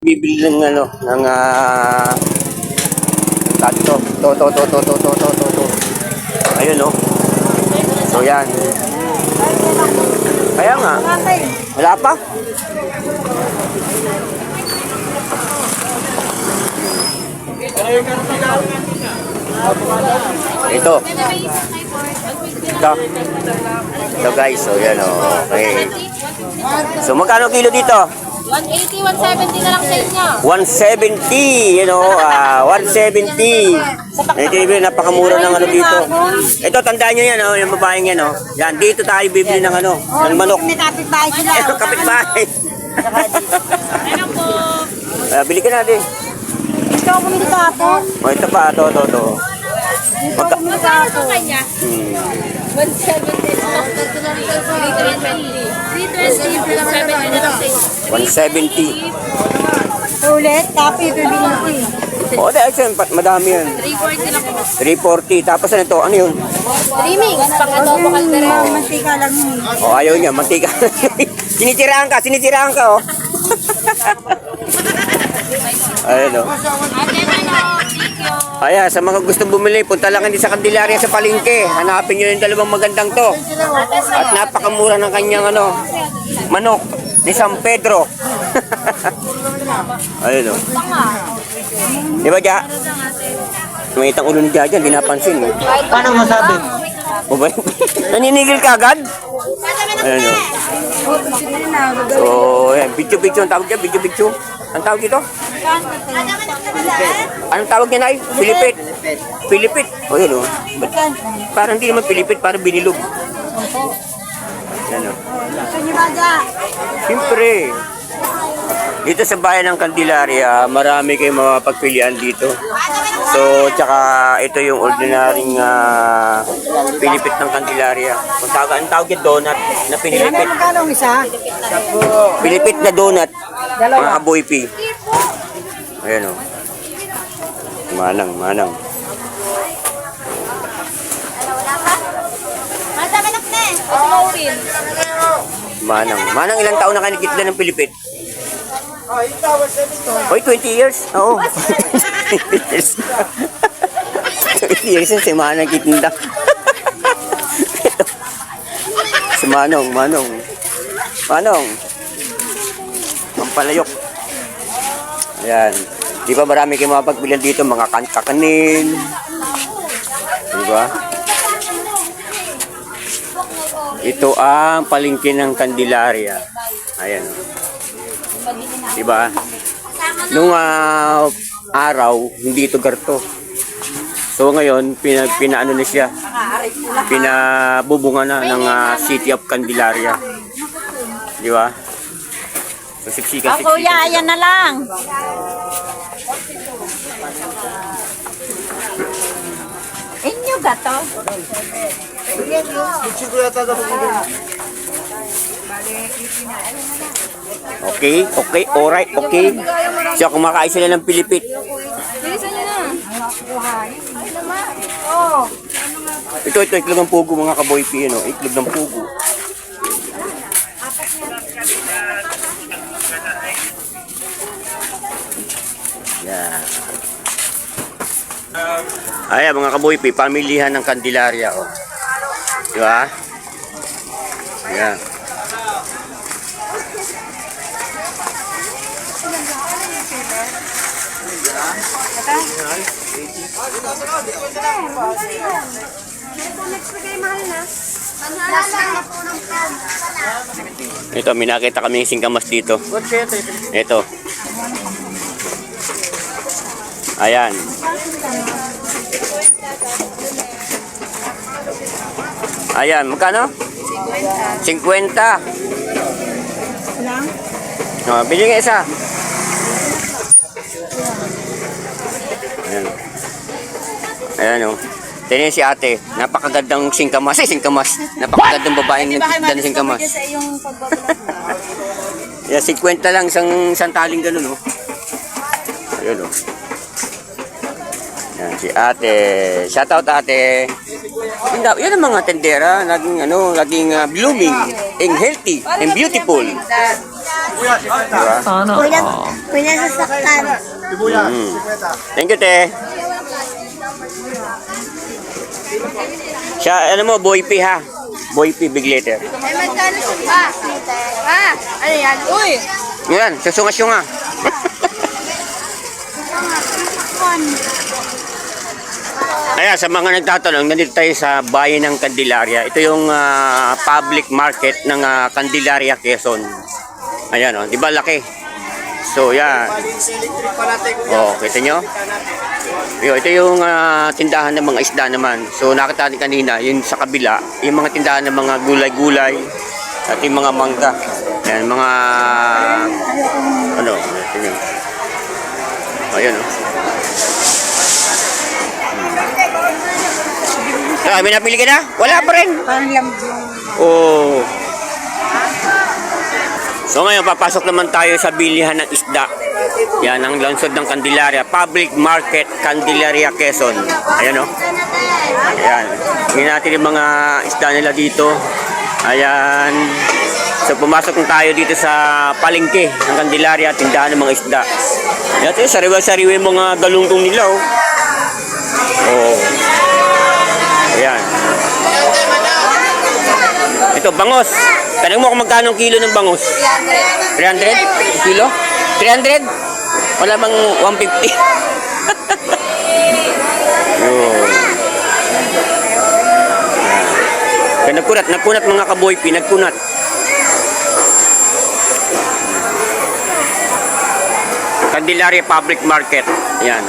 Bibili ng ano, ng to. To. Ayun oh. So yan. Kaya nga. Wala pa? Ito. Ito guys, so yan oh. Okay. So magkano kilo dito? 180, 170 na lang sa inyo. 170, you know, 170. Ito yung napakamura ng ano dito. Ito, tandaan nyo yan, oh, yung babaeng yan, oh. Yan, dito tayo bibili ng ano, ng manok. May kapitbahay sila. Ito, kapitbahay. Ano po? Bili ka natin. Ito ako bumili ka ito. Oh, ito pa, ito. Magka... Magkano ito kanya? 170. 170. Ulit, tapi bibili ko eh. Oh, dahil madami yan. 340 lang po. 340. Tapos ano ito? Ano yun? Remix, pang adobo kaldereta. Mantika lang yun. Oh, ayaw niya. Mantika. Sinisiraan ka, oh. Ayun, oh. Ate, ano? Thank you. Ayan, sa mga gustong bumili, punta lang din sa Candelaria sa palengke. Hanapin nyo yung dalawang magandang to. At napakamura ng kanyang ano, manok ni San Pedro. Ayun o. Di ba, Ja? May itang ulo ni Ja dyan, di napansin. Paano masabi? O ba? Naninigil ka agad? Ayun o. So, ayan, video-video ang tawag dyan, video-video. Ang tawag dito? Anong tawag niya, Nay? Pilipit. Pilipit. O yun o. Parang hindi naman pilipit, parang binilog. Yan o. Siyempre. Dito sa bayan ng Candelaria, marami kayong mapagpilian dito. So, tsaka ito yung ordinaryong pilipit ng Candelaria. Ang tawag yung donut na pinilipit. Magkano isa? Pilipit na donut. Mga kaboypi. Ayan o. Manang. Manang, ilang taon na kanikitla ng pilipit? Hoy, 20 years? Oo. 20 years. 20 years si Manang kitinda. Si Manong. Pampalayok. Ayan. Di ba marami kayong mapagbilihan dito, mga kakanin. Di ba? Ito ang palengke ng Candelaria. Ayan. Diba? Nung araw, hindi ito garto. So ngayon, pinaano na siya. Pinabubunga na ng City of Candelaria. Diba? So, siksikan. Kuya, ayan na lang. Inyo gato? Okay, alright, okay. So, kumakain sila ng pilipit. Bilisan nyo na. Ito, itlog ng pugo, mga kaboypi, no? Itlog ng pugo. Yan. Ayan, mga kaboypi, pamilihan ng Candelaria, oh. Diba? Yan. Ito, may nakita kami yung singkamas dito. Ito. Ayan. Ayan, magkano? 50. 50. No, bili nga isa. Ayan. Ayan o. Tingnan si ate. Napakagandang singkamas. Singkamas. Napakagandang babaeng nagtitinda ng singkamas. Yeah, 50 lang isang taling ganun o. Ayan o. Yan, si ate. Shoutout ate. Yan ang mga tendera. Laging blooming and healthy and beautiful. Diba? Kuya sasaktan. Thank you, te. Siya, ano mo, Boy P ha? Boy P, big letter. Magkano sa ano yan? Uy! Yan, sasunga-sunga. Ayan, sa mga nagtatanong, nandito tayo sa bayan ng Candelaria. Ito yung public market ng Candelaria, Quezon. Ayan, oh, di ba laki? So, yan. Oh, kita nyo? Ito yung tindahan ng mga isda naman. So, nakita natin kanina, yung sa kabila, yung mga tindahan ng mga gulay-gulay at yung mga mangga. Yan, mga ano, ito nyo. Ayan, oh. May napili ka na? Wala pa rin. Parang lamjong. Oh. So ngayon, papasok naman tayo sa bilihan ng isda. Yan, ang lungsod ng Candelaria. Public Market, Candelaria, Quezon. Ayan, o. Ayan. Tingnan natin yung mga isda nila dito. Ayan. So, pumasok na tayo dito sa palengke ng Candelaria, tindahan ng mga isda. Ayan, sariwa-sariwa yung mga galunggong nila, oh. Oh. Ayan. Ito, bangos. Tanong mo kung magkano ang kilo ng bangos? 300? Kilo? 300? Wala bang 150? Yun. Kaya nagkunat mga kaboy, pinagkunat. Candelaria Public Market. Ayan.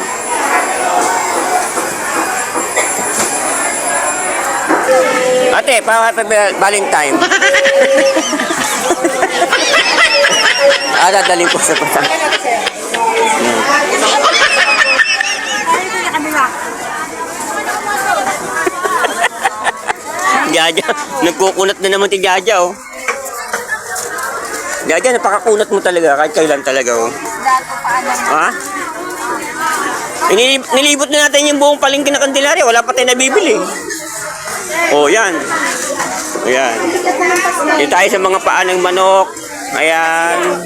Ate, Valentine. Dadaling ko sa pata. Jaja, nagkukunat na naman si Jaja, oh. Jaja, napakakunat mo talaga, kahit kailan talaga, oh. Ha? Nilibot na natin yung buong palengke ng Candelaria, wala pa tayo nabibili. Oh, yan. Ayan. Dito tayo sa mga paa ng manok. Ayan.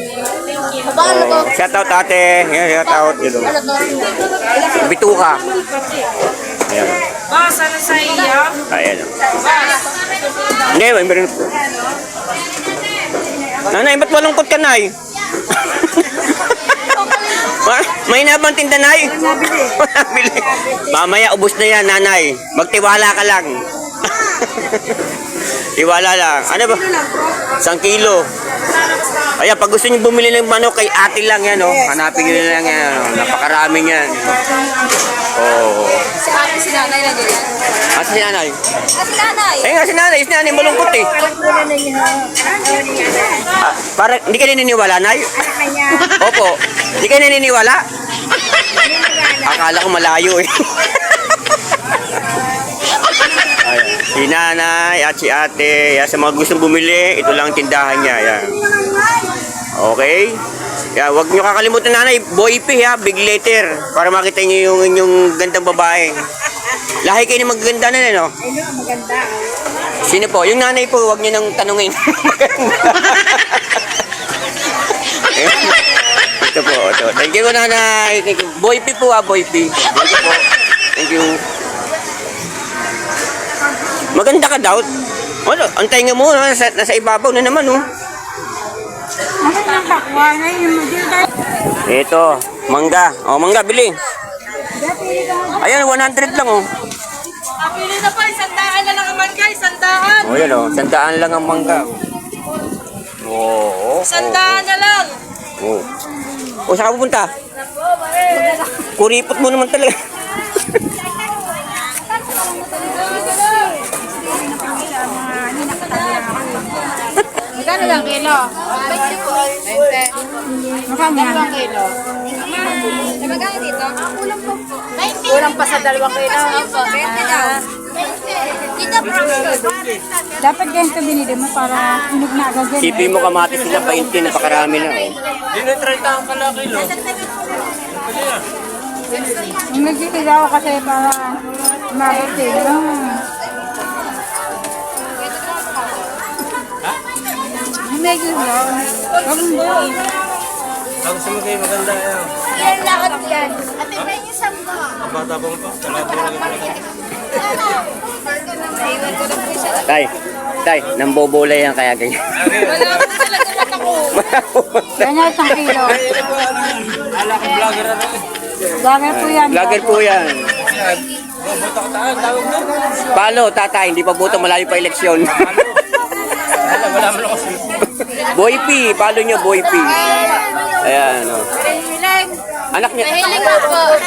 Oh, shout out ate. Ayan, shout out. Bituka. Ayan. Sana sa iyo. Ayan. Hindi, may meron po. Nanay, ba't malungkot ka, Nay? May nabang tinda, Nay? Nabili. Mamaya, ubos na yan, Nanay. Magtiwala ka lang. Tiwala lang. Ano ba? 1 kilo. Ayan, pag gusto niyo bumili ng manok kay ate lang yan, oh. Hanapin niyo lang yan. Oh. Napakaraming yan. Oh. Si ate, si nanay na dyan. Si nanay? Si nanay. Ayun nga, si nanay. Si nanay malungkot eh. Para, hindi ka naniniwala, Nay? Opo. Hindi ka naniniwala? Akala ko malayo eh. Ayan. Si nanay at si ate. Yan, sa mga gustong bumili, ito lang ang tindahan niya. Yan. Okay? Yan, huwag niyo kakalimutan, nanay. Boy P ha, big letter. Para makita niyo yung inyong gandang babae. Lahi kayo na magaganda na, no? Ay, no, maganda. Sino po? Yung nanay po, huwag niyo nang tanungin. Ito po, ito. Thank you, nanay. Thank you. Boy P po ha, Boy P. Thank you po. Thank you. Maganda ka daw. Ano, antay nga mo, nasa ibabaw na naman, oh. Ano nang pakwa na yung maganda? Ito, mangga. Oh, mangga, bili. Ayan, 100 lang, oh. Pili na pa, 100 na lang naman guys, 100. Oh, yan, oh. 100 lang ang mangga. Oh, oh. 100 na lang. Oh. Oh, saan ka pupunta? Kuripot mo naman talaga. Magkano lang kilo? 20 po. 20. Magkano lang kilo? Magkano dito? Kulang po. 20. Kulang pa sa 2 kilo. 20 daw. Dito dapat ganito binili mo para hinog na agad yan. Sipin mo kamatis sila, 20, napakarami na, oh. Dino 30 ang kalakilo. Yung nagtitila ako kasi para mabuti. Medyo lang. Ako sa mga maganda yan. Yan lahat yan. Ate, may yung samba. Ang bata pang pa. Talaga Naiwan ko na po siya. Tay, nambobola yan kaya ganyan. Wala ko talaga mata ko. Ganyan isang kilo. Ala kang vlogger ano eh. Vlogger po yan. Vlogger po yan. Boto ka taan, tawag mo. Paano, tatay? Hindi pa boto, malayo pa eleksyon. Wala mo lang kasi. Boy P, follow nyo, Boy P. Ayan, o. Anak niya. Mahilig ako.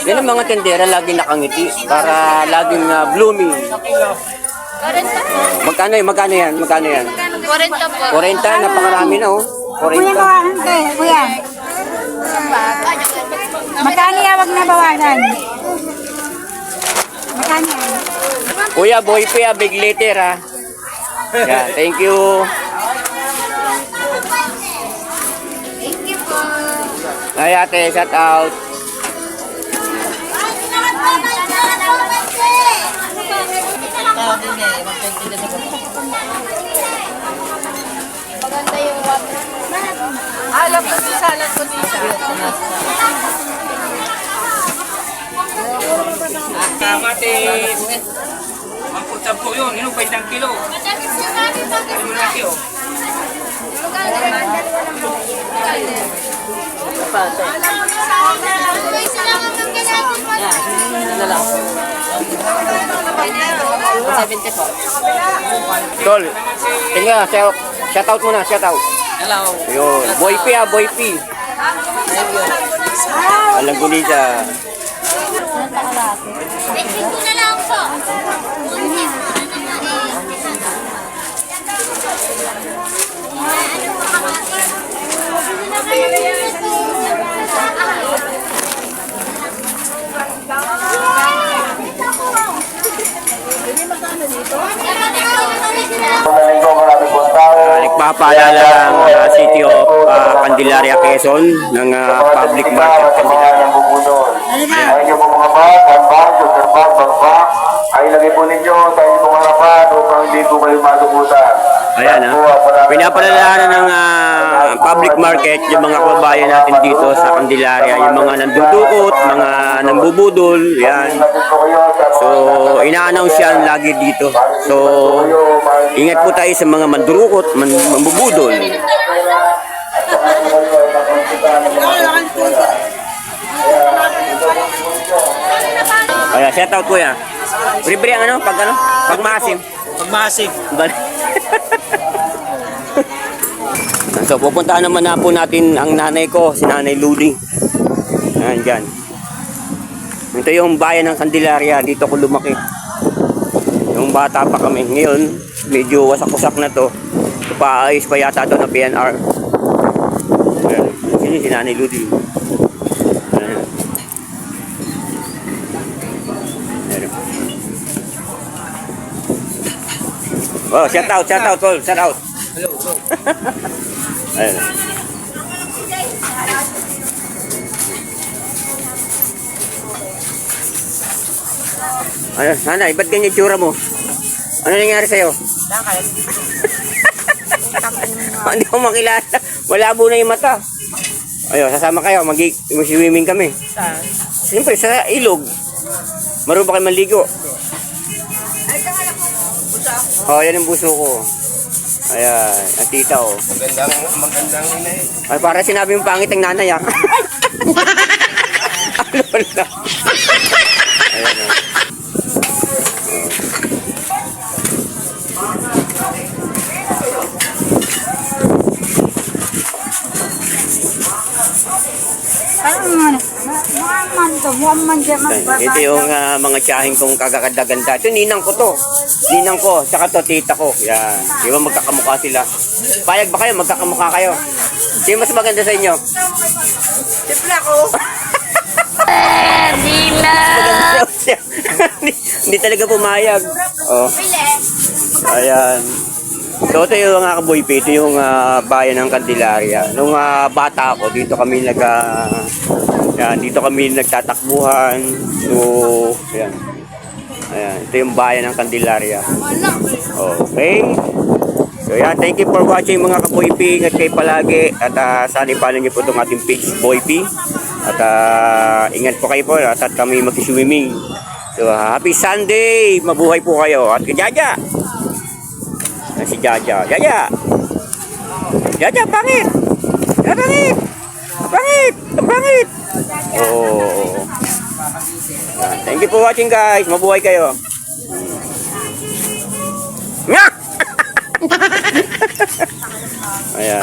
Yan ang mga tendera, laging nakangiti. Para laging blooming. Magkano yan? Magkano yan? Magkano yan? 40 po. 40, napakarami na, oh. 40. Kuya. Magkano yan? Wag na bawasan. Magkano yan? Kuya, Boy P, big letter, ha. Yeah, thank you. Thank you po. Ay, ate, shout out. Maganda yung water. Alam ko si salat ko dito. Kamatis. Magputab po yun. Yun, 20 kilo. Ano mo laki oh. Tol, tingnan, shout out muna, shout out. Hello. Yun, Boy P, Boy P. Alam ko nita. Exit ko na lang po. Nagpapaalala ang City of Candelaria, Quezon ng public market Candelaria. Ay yung mga bag, ay lagay po ninyo sa inyong harapan upang hindi po kayo matukutan. Ayan, pinapalalahanan ng public market yung mga kababayan natin dito sa Candelaria, yung mga nandudukot, mga nambubudol, yan. So, ina-announce yan lagi dito. So, ingat po tayo sa mga mandurukot, mambubudol. Kaya, shout out ko yan. Libre ang ano, pag maasim. Pagmasig. So, pupuntahan naman na po natin ang nanay ko, si Nanay Ludi. Ayan, dyan. Ito yung bayan ng Candelaria, dito ko lumaki. Yung bata pa kami. Ngayon, medyo wasak-wasak na to. Paayos pa yata to ng PNR. Ayan. Sino si Nanay Ludi? Ayan. Ayan. Oh, shout out, Paul, shout out. Hello, bro. Ayan. Ayun, nanay, ba't ganyan yung tsura mo? Ano nangyari sa'yo? Hindi ko makilala. Malabo na yung mata. Ayun, sasama kayo. Mag-swimming kami. Siyempre, sa ilog. Marunong ba kayo maligo? Oh, yan ang buso ko. Ayan, ang tita oh. Magandang ina eh. Ay, para sinabi yung pangit ang nanay ah. Ano na? Ayan oh. Ito yung mga tiyahing kong kagaganda-ganda. Ito, ninang ko to. Ninang ko, saka to, tita ko. Yan. Di ba magkakamukha sila? Payag ba kayo? Magkakamukha kayo? Sino mas maganda sa inyo? Siyempre ako. Maganda siya. Hindi talaga pumayag. Oh. Ayan. So, ito yung mga kaboy ito yung bayan ng Candelaria. Nung bata ako, dito kami dito kami nagtatakbuhan. So, ayan. Ayan, ito yung bayan ng Candelaria. Okay. So yan, thank you for watching mga Kaboy P. Ingat kayo palagi. At sana ipalo niyo po itong ating page, Boy P. At ingat po kayo po at kami mag-swimming. So happy Sunday! Mabuhay po kayo. At kay Jaja! Si Jaja. Jaja! Jaja, pangit! Pangit! Pangit! Pangit! Oh. Thank you for watching guys. Mabuhay kayo. Ayan.